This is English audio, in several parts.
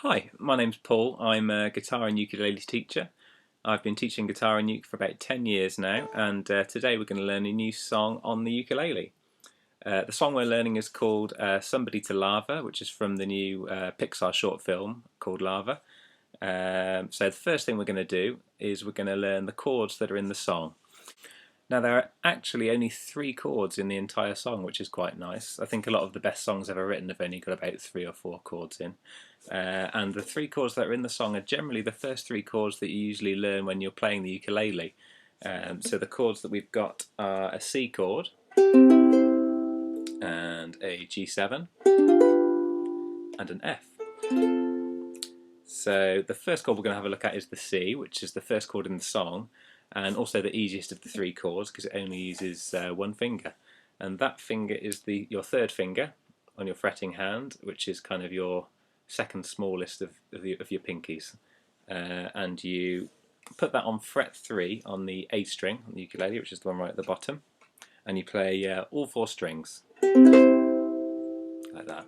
Hi, my name's Paul. I'm a guitar and ukulele teacher. I've been teaching guitar and uke for about 10 years now, and today we're going to learn a new song on the ukulele. The song we're learning is called Somebody to Lava, which is from the new Pixar short film called Lava. So the first thing we're going to do is we're going to learn the chords that are in the song. Now there are actually only 3 chords in the entire song, which is quite nice. I think a lot of the best songs ever written have only got about 3 or 4 chords in. And the 3 chords that are in the song are generally the first 3 chords that you usually learn when you're playing the ukulele. So the chords that we've got are a C chord and a G7 and an F. So the first chord we're going to have a look at is the C, which is the first chord in the song, and also the easiest of the 3 chords because it only uses 1 finger. And that finger is your 3rd finger on your fretting hand, which is kind of your second smallest of your pinkies. And you put that on fret 3 on the A string on the ukulele, which is the one right at the bottom, and you play all 4 strings like that.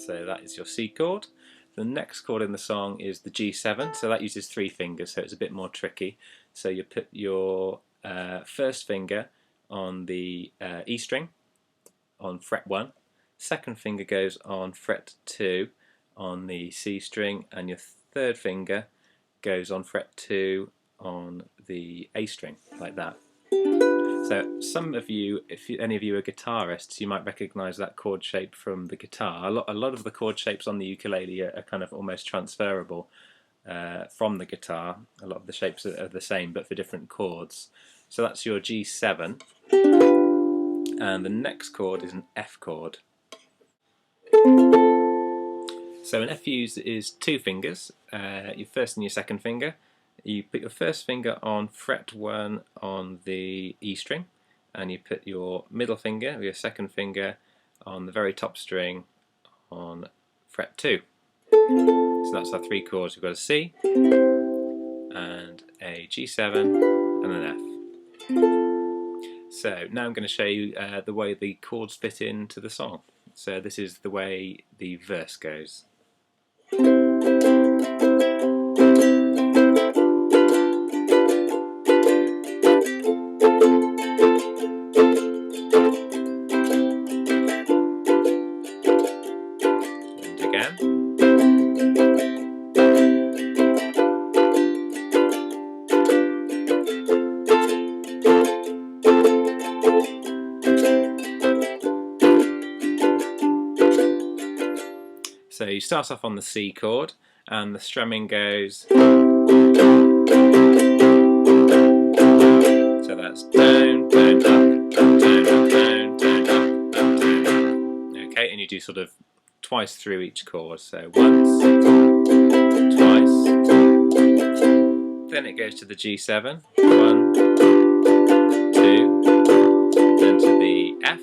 So that is your C chord. The next chord in the song is the G7, so that uses 3 fingers, so it's a bit more tricky. So you put your 1st finger on the E string on fret 1, 2nd finger goes on fret 2 on the C string, and your 3rd finger goes on fret 2 on the A string, like that. So some of you, if any of you are guitarists, you might recognise that chord shape from the guitar. A lot of the chord shapes on the ukulele are kind of almost transferable from the guitar. A lot of the shapes are the same, but for different chords. So that's your G7, and the next chord is an F chord. So an F is 2 fingers, your 1st and your 2nd finger. You put your 1st finger on fret 1 on the E string, and you put your middle finger, or your 2nd finger, on the very top string on fret 2. So that's our 3 chords. We've got a C, and a G7, and an F. So now I'm going to show you the way the chords fit into the song. So this is the way the verse goes. And again. So you start off on the C chord, and the strumming goes. So that's down, down, up, down, up, down, down, up, down. Okay, and you do sort of twice through each chord. So once, twice, then it goes to the G7. 1, 2, then to the F.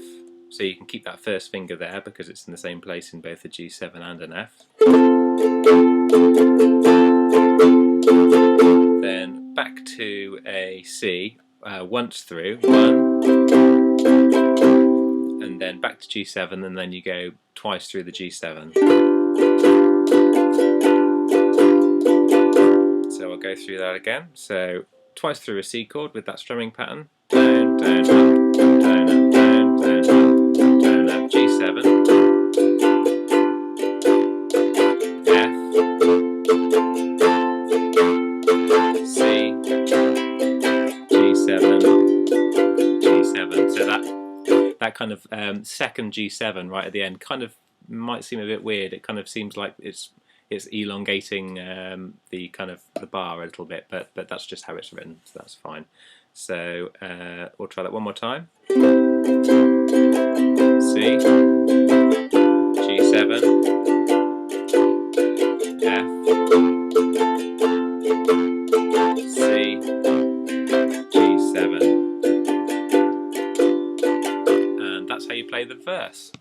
So you can keep that 1st finger there because it's in the same place in both the G7 and an F. Then back to a C, once through, 1, and then back to G7, and then you go twice through the G7. So I'll go through that again. So twice through a C chord with that strumming pattern. Down, down, up, down, up, down, down, up, down, up, G7, F, C, G7, G7. So that kind of 2nd G7 right at the end kind of might seem a bit weird. It kind of seems like it's elongating the kind of the bar a little bit, but that's just how it's written, so that's fine. So we'll try that one more time. C, G7, F, C, G7, and that's how you play the verse.